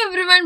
Everyone,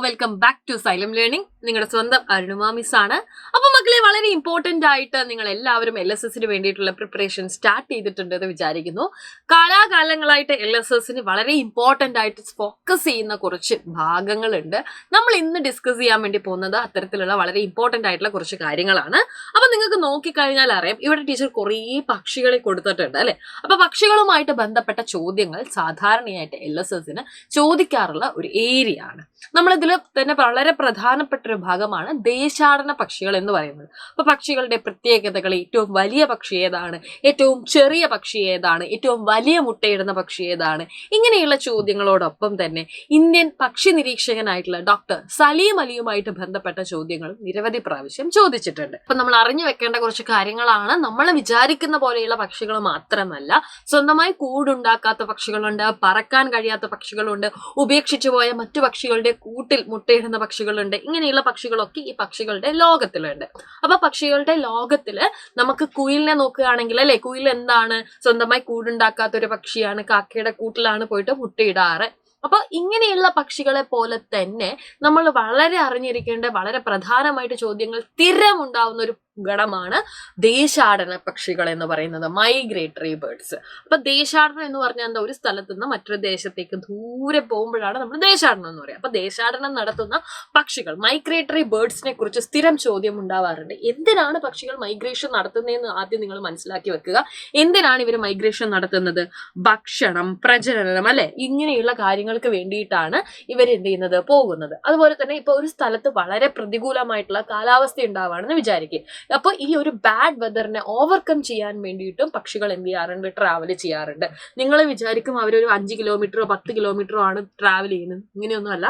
welcome back to Xylem learning. നിങ്ങളുടെ സ്വന്തം Arunima miss ആണ്. അപ്പൊ മക്കളെ, വളരെ ഇമ്പോർട്ടന്റ് ആയിട്ട് നിങ്ങൾ എല്ലാവരും LSSന് വേണ്ടിയിട്ടുള്ള പ്രിപ്പറേഷൻ സ്റ്റാർട്ട് ചെയ്തിട്ടുണ്ട് എന്ന് വിചാരിക്കുന്നു. കാലാകാലങ്ങളായിട്ട് LSSന് വളരെ ഇമ്പോർട്ടന്റ് ആയിട്ട് ഫോക്കസ് ചെയ്യുന്ന കുറച്ച് ഭാഗങ്ങളുണ്ട്. നമ്മൾ ഇന്ന് ഡിസ്കസ് ചെയ്യാൻ വേണ്ടി പോകുന്നത് അത്തരത്തിലുള്ള വളരെ ഇമ്പോർട്ടന്റ് ആയിട്ടുള്ള കുറച്ച് കാര്യങ്ങളാണ്. അപ്പൊ നിങ്ങൾക്ക് നോക്കിക്കഴിഞ്ഞാൽ അറിയാം, ഇവിടെ ടീച്ചർ കുറേ പക്ഷികളെ കൊടുത്തിട്ടുണ്ട് അല്ലെ. അപ്പൊ പക്ഷികളുമായിട്ട് ബന്ധപ്പെട്ട ചോദ്യങ്ങൾ സാധാരണയായിട്ട് LSSന് ചോദിക്കാറുള്ള ഒരു ഏരിയ ആണ്. നമ്മളിതിൽ തന്നെ വളരെ പ്രധാനപ്പെട്ട ഒരു ഭാഗമാണ് ദേശാടന പക്ഷികൾ എന്ന് പറയുന്നത്. അപ്പൊ പക്ഷികളുടെ പ്രത്യേകതകൾ, ഏറ്റവും വലിയ പക്ഷി ഏതാണ്, ഏറ്റവും ചെറിയ പക്ഷി ഏതാണ്, ഏറ്റവും വലിയ മുട്ടയിടുന്ന പക്ഷി ഏതാണ്, ഇങ്ങനെയുള്ള ചോദ്യങ്ങളോടൊപ്പം തന്നെ ഇന്ത്യൻ പക്ഷി നിരീക്ഷകനായിട്ടുള്ള ഡോക്ടർ സലീം അലിയുമായിട്ട് ബന്ധപ്പെട്ട ചോദ്യങ്ങൾ നിരവധി പ്രാവശ്യം ചോദിച്ചിട്ടുണ്ട്. അപ്പൊ നമ്മൾ അറിഞ്ഞു വെക്കേണ്ട കുറച്ച് കാര്യങ്ങളാണ്. നമ്മൾ വിചാരിക്കുന്ന പോലെയുള്ള പക്ഷികൾ മാത്രമല്ല, സ്വന്തമായി കൂടുണ്ടാക്കാത്ത പക്ഷികളുണ്ട്, പറക്കാൻ കഴിയാത്ത പക്ഷികളുണ്ട്, ഉപേക്ഷിച്ചു പോയ മറ്റു പക്ഷികളുടെ കൂട്ടിൽ മുട്ടയിടുന്ന പക്ഷികളുണ്ട്. ഇങ്ങനെയുള്ള പക്ഷികളൊക്കെ ഈ പക്ഷികളുടെ ലോകത്തിലുണ്ട്. അപ്പൊ പക്ഷികളുടെ ലോകത്തില് നമുക്ക് കുയിലിനെ നോക്കുകയാണെങ്കിൽ അല്ലെ, കുയിൽ എന്താണ്, സ്വന്തമായി കൂടുണ്ടാക്കാത്ത ഒരു പക്ഷിയാണ്, കാക്കയുടെ കൂട്ടിലാണ് പോയിട്ട് മുട്ടയിടാറ്. അപ്പൊ ഇങ്ങനെയുള്ള പക്ഷികളെ പോലെ തന്നെ നമ്മൾ വളരെ അറിഞ്ഞിരിക്കേണ്ട വളരെ പ്രധാനമായിട്ട് ചോദ്യങ്ങൾ സ്ഥിരമുണ്ടാവുന്ന ഒരു ഗണമാണ് ദേശാടന പക്ഷികൾ എന്ന് പറയുന്നത്, മൈഗ്രേറ്ററി ബേർഡ്സ്. അപ്പൊ ദേശാടനം എന്ന് പറഞ്ഞാൽ എന്താ, ഒരു സ്ഥലത്ത് നിന്ന് മറ്റൊരു ദേശത്തേക്ക് ദൂരെ പോകുമ്പോഴാണ് നമ്മൾ ദേശാടനം എന്ന് പറയുക. അപ്പൊ ദേശാടനം നടത്തുന്ന പക്ഷികൾ, മൈഗ്രേറ്ററി ബേർഡ്സിനെ കുറിച്ച് സ്ഥിരം ചോദ്യം ഉണ്ടാവാറുണ്ട്. എന്തിനാണ് പക്ഷികൾ മൈഗ്രേഷൻ നടത്തുന്നതെന്ന് ആദ്യം നിങ്ങൾ മനസ്സിലാക്കി വെക്കുക. എന്തിനാണ് ഇവർ മൈഗ്രേഷൻ നടത്തുന്നത്? ഭക്ഷണം, പ്രജനനം അല്ലെ, ഇങ്ങനെയുള്ള കാര്യങ്ങൾക്ക് വേണ്ടിയിട്ടാണ് ഇവർ എന്ത് ചെയ്യുന്നത്, പോകുന്നത്. അതുപോലെ തന്നെ ഇപ്പൊ ഒരു സ്ഥലത്ത് വളരെ പ്രതികൂലമായിട്ടുള്ള കാലാവസ്ഥ ഉണ്ടാവുകയാണെന്ന് വിചാരിക്കുക. അപ്പൊ ഈ ഒരു ബാഡ് വെതറിനെ ഓവർകം ചെയ്യാൻ വേണ്ടിയിട്ടും പക്ഷികൾ എന്ത് ചെയ്യാറുണ്ട്, ട്രാവൽ ചെയ്യാറുണ്ട്. നിങ്ങൾ വിചാരിക്കും അവരൊരു 5 കിലോമീറ്ററോ 10 കിലോമീറ്ററോ ആണ് ട്രാവൽ ചെയ്യുന്നത്. ഇങ്ങനെയൊന്നും അല്ല,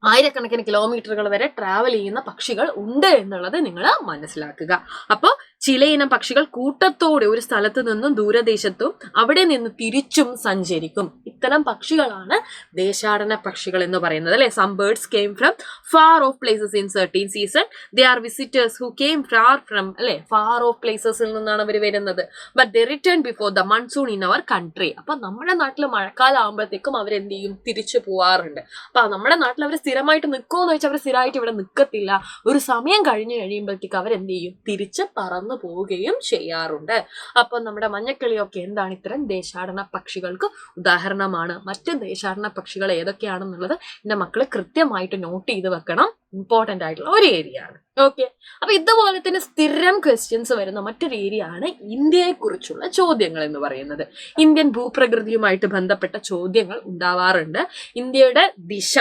ആയിരക്കണക്കിന് കിലോമീറ്ററുകൾ വരെ ട്രാവൽ ചെയ്യുന്ന പക്ഷികൾ ഉണ്ട് എന്നുള്ളത് നിങ്ങൾ മനസ്സിലാക്കുക. അപ്പോൾ ചിലയിനം പക്ഷികൾ കൂട്ടത്തോടെ ഒരു സ്ഥലത്ത് നിന്നും ദൂരദേശത്തും അവിടെ നിന്ന് തിരിച്ചും സഞ്ചരിക്കും. ഇത്തരം പക്ഷികളാണ് ദേശാടന പക്ഷികൾ എന്ന് പറയുന്നത് അല്ലെ. Some birds came from far off places in certain season. They are visitors who came far from അല്ലെ, ഫാർ ഓഫ് പ്ലേസസിൽ നിന്നാണ് അവർ വരുന്നത്. But they return before the monsoon in our country. അപ്പൊ നമ്മുടെ നാട്ടിൽ മഴക്കാലം ആകുമ്പോഴത്തേക്കും അവരെന്ത് ചെയ്യും, തിരിച്ചു പോവാറുണ്ട്. അപ്പൊ നമ്മുടെ നാട്ടിൽ അവർ സ്ഥിരമായിട്ട് നിൽക്കുമെന്ന് വെച്ചാൽ അവർ സ്ഥിരമായിട്ട് ഇവിടെ നിൽക്കത്തില്ല. ഒരു സമയം കഴിഞ്ഞു കഴിയുമ്പോഴത്തേക്ക് അവരെന്ത് ചെയ്യും, തിരിച്ച് പറന്നു പോവുകയും ചെയ്യാറുണ്ട്. അപ്പൊ നമ്മുടെ മഞ്ഞക്കിളിയൊക്കെ എന്താണ്, ഇത്തരം ദേശാടന പക്ഷികൾക്ക് ഉദാഹരണമാണ്. മറ്റ് ദേശാടന പക്ഷികൾ ഏതൊക്കെയാണെന്നുള്ളത് എന്റെ മക്കള് കൃത്യമായിട്ട് നോട്ട് ചെയ്ത് വെക്കണം. ഇമ്പോർട്ടന്റ് ആയിട്ടുള്ള ഒരു ഏരിയ ആണ്. ഓക്കെ, അപ്പൊ ഇതുപോലെ തന്നെ സ്ഥിരം ക്വസ്റ്റ്യൻസ് വരുന്ന മറ്റൊരു ഏരിയ ആണ് ഇന്ത്യയെ കുറിച്ചുള്ള ചോദ്യങ്ങൾ എന്ന് പറയുന്നത്. ഇന്ത്യൻ ഭൂപ്രകൃതിയുമായിട്ട് ബന്ധപ്പെട്ട ചോദ്യങ്ങൾ ഉണ്ടാവാറുണ്ട്. ഇന്ത്യയുടെ ദിശ,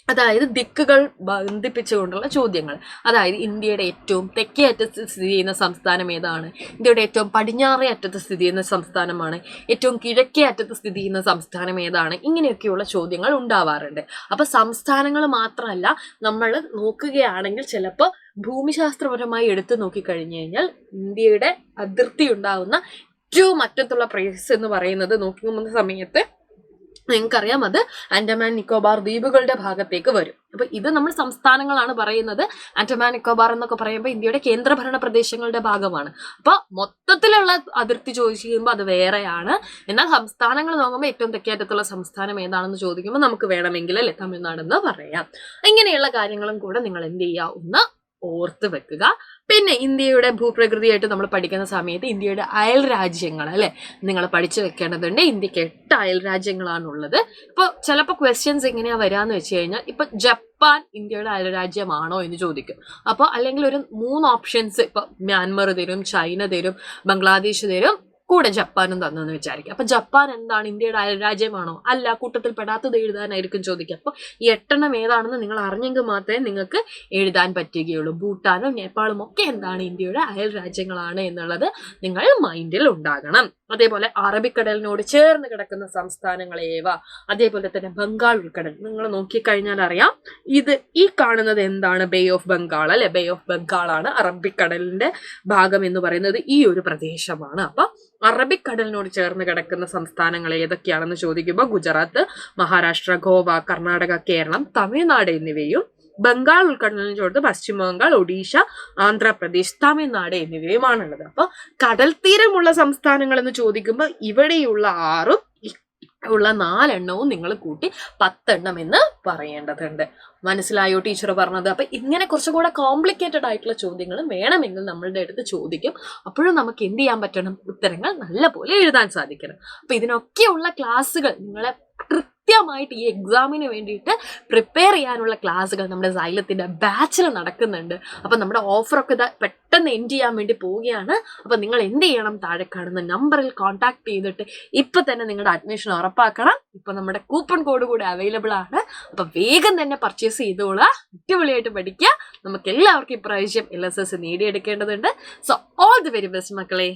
അതായത് ദിക്കുകൾ ബന്ധിപ്പിച്ചുകൊണ്ടുള്ള ചോദ്യങ്ങൾ. അതായത് ഇന്ത്യയുടെ ഏറ്റവും തെക്കേ അറ്റത്ത് സ്ഥിതി ചെയ്യുന്ന സംസ്ഥാനം ഏതാണ്, ഇന്ത്യയുടെ ഏറ്റവും പടിഞ്ഞാറേ അറ്റത്ത് സ്ഥിതി ചെയ്യുന്ന സംസ്ഥാനമാണ്, ഏറ്റവും കിഴക്കേ അറ്റത്ത് സ്ഥിതി ചെയ്യുന്ന സംസ്ഥാനം ഏതാണ്, ഇങ്ങനെയൊക്കെയുള്ള ചോദ്യങ്ങൾ ഉണ്ടാവാറുണ്ട്. അപ്പൊ സംസ്ഥാനങ്ങൾ മാത്രമല്ല, നമ്മൾ നോക്കുകയാണെങ്കിൽ ചിലപ്പോൾ ഭൂമിശാസ്ത്രപരമായി എടുത്തു നോക്കിക്കഴിഞ്ഞു കഴിഞ്ഞാൽ ഇന്ത്യയുടെ അതിർത്തി ഉണ്ടാകുന്ന ഏറ്റവും അറ്റത്തുള്ള പ്രദേശം എന്ന് പറയുന്നത് നോക്കുന്ന സമയത്ത് നിങ്ങൾക്കറിയാം, അത് ആൻഡമാൻ നിക്കോബാർ ദ്വീപുകളുടെ ഭാഗത്തേക്ക് വരും. അപ്പൊ ഇത് നമ്മൾ സംസ്ഥാനങ്ങളാണ് പറയുന്നത്. ആൻഡമാൻ നിക്കോബാർ എന്നൊക്കെ പറയുമ്പോൾ ഇന്ത്യയുടെ കേന്ദ്രഭരണ പ്രദേശങ്ങളുടെ ഭാഗമാണ്. അപ്പൊ മൊത്തത്തിലുള്ള അതിർത്തി ചോദിച്ചു കഴിയുമ്പോൾ അത് വേറെയാണ്. എന്നാൽ സംസ്ഥാനങ്ങൾ നോക്കുമ്പോൾ ഏറ്റവും തെക്കേറ്റത്തുള്ള സംസ്ഥാനം ഏതാണെന്ന് ചോദിക്കുമ്പോൾ നമുക്ക് വേണമെങ്കിൽ അല്ലെ തമിഴ്നാടെന്ന് പറയാം. ഇങ്ങനെയുള്ള കാര്യങ്ങളും കൂടെ നിങ്ങൾ എന്ത് ചെയ്യുക, ഒന്ന് ഓർത്ത് വെക്കുക. പിന്നെ ഇന്ത്യയുടെ ഭൂപ്രകൃതിയായിട്ട് നമ്മൾ പഠിക്കുന്ന സമയത്ത് ഇന്ത്യയുടെ അയൽ രാജ്യങ്ങൾ അല്ലെ നിങ്ങൾ പഠിച്ചു വെക്കേണ്ടതുണ്ട്. ഇന്ത്യക്ക് 8 അയൽ രാജ്യങ്ങളാണുള്ളത്. ഇപ്പോൾ ചിലപ്പോൾ ക്വസ്റ്റ്യൻസ് എങ്ങനെയാ വരാന്ന് വെച്ച് കഴിഞ്ഞാൽ, ഇപ്പൊ ജപ്പാൻ ഇന്ത്യയുടെ അയൽ രാജ്യമാണോ എന്ന് ചോദിക്കും. അപ്പോൾ അല്ലെങ്കിൽ ഒരു 3 ഓപ്ഷൻസ്, ഇപ്പൊ മ്യാൻമർ തരും, ചൈന തരും, ബംഗ്ലാദേശ് തരും, കൂടെ ജപ്പാനും തന്നെന്ന് വിചാരിക്കുക. അപ്പൊ ജപ്പാൻ എന്താണ്, ഇന്ത്യയുടെ അയൽ രാജ്യമാണോ? അല്ല, കൂട്ടത്തിൽ പെടാത്തത് എഴുതാനായിരിക്കും ചോദിക്കുക. അപ്പൊ 8 ഏതാണെന്ന് നിങ്ങൾ അറിഞ്ഞെങ്കിൽ മാത്രമേ നിങ്ങൾക്ക് എഴുതാൻ പറ്റുകയുള്ളൂ. ഭൂട്ടാനും നേപ്പാളും ഒക്കെ എന്താണ്, ഇന്ത്യയുടെ അയൽ രാജ്യങ്ങളാണ് എന്നുള്ളത് നിങ്ങൾ മൈൻഡിൽ ഉണ്ടാകണം. അതേപോലെ അറബിക്കടലിനോട് ചേർന്ന് കിടക്കുന്ന സംസ്ഥാനങ്ങൾ ഏവ, അതേപോലെ തന്നെ ബംഗാൾ ഉൾക്കടൽ നിങ്ങൾ നോക്കിക്കഴിഞ്ഞാൽ അറിയാം. ഇത് ഈ കാണുന്നത് എന്താണ്, ബേ ഓഫ് ബംഗാൾ അല്ലെ. ബേ ഓഫ് ബംഗാൾ ആണ് അറബിക്കടലിന്റെ ഭാഗം എന്ന് പറയുന്നത്, ഈ ഒരു പ്രദേശമാണ്. അപ്പൊ അറബിക്കടലിനോട് ചേർന്ന് കിടക്കുന്ന സംസ്ഥാനങ്ങൾ ഏതൊക്കെയാണെന്ന് ചോദിക്കുമ്പോൾ ഗുജറാത്ത്, മഹാരാഷ്ട്ര, ഗോവ, കർണാടക, കേരളം, തമിഴ്നാട് എന്നിവയും ബംഗാൾ ഉൾക്കടലിന് ചോർത്ത് പശ്ചിമ ബംഗാൾ, ഒഡീഷ, ആന്ധ്രാപ്രദേശ്, തമിഴ്നാട് എന്നിവയുമാണുള്ളത്. അപ്പൊ കടൽ തീരമുള്ള സംസ്ഥാനങ്ങൾ എന്ന് ചോദിക്കുമ്പോൾ ഇവിടെയുള്ള 6 ഉള്ള 4 എണ്ണവും നിങ്ങൾ കൂട്ടി 10 എണ്ണം എന്ന് പറയേണ്ടതുണ്ട്. മനസ്സിലായോ ടീച്ചർ പറഞ്ഞത്? അപ്പൊ ഇങ്ങനെ കുറച്ചുകൂടെ കോംപ്ലിക്കേറ്റഡ് ആയിട്ടുള്ള ചോദ്യങ്ങൾ വേണമെങ്കിൽ നമ്മളുടെ അടുത്ത് ചോദിക്കും. അപ്പോഴും നമുക്ക് എന്ത് ചെയ്യാൻ പറ്റണം? ഉത്തരങ്ങൾ നല്ലപോലെ എഴുതാൻ സാധിക്കണം. അപ്പൊ ഇതിനൊക്കെയുള്ള ക്ലാസ്സുകൾ നിങ്ങളെ കൃത്യമായിട്ട് ഈ എക്സാമിന് വേണ്ടിയിട്ട് പ്രിപ്പയർ ചെയ്യാനുള്ള ക്ലാസ്സുകൾ നമ്മുടെ സൈലത്തിന്റെ ബാച്ചിൽ നടക്കുന്നുണ്ട്. അപ്പൊ നമ്മുടെ ഓഫറൊക്കെ പെട്ടെന്ന് എൻഡ് ചെയ്യാൻ വേണ്ടി പോവുകയാണ്. അപ്പൊ നിങ്ങൾ എന്ത് ചെയ്യണം? താഴെ കാണുന്ന നമ്പറിൽ കോൺടാക്ട് ചെയ്തിട്ട് ഇപ്പൊ തന്നെ നിങ്ങളുടെ അഡ്മിഷൻ ഉറപ്പാക്കണം. ഇപ്പൊ നമ്മുടെ കൂപ്പൺ കോഡ് കൂടെ അവൈലബിൾ ആണ്. അപ്പൊ വേഗം തന്നെ പർച്ചേസ് ചെയ്തോളാം. അടിപൊളിയായിട്ട് പഠിക്കുക. നമുക്ക് എല്ലാവർക്കും ഇപ്രാവശ്യം LSS നേടിയെടുക്കേണ്ടതുണ്ട്. So all the very best മക്കളെ.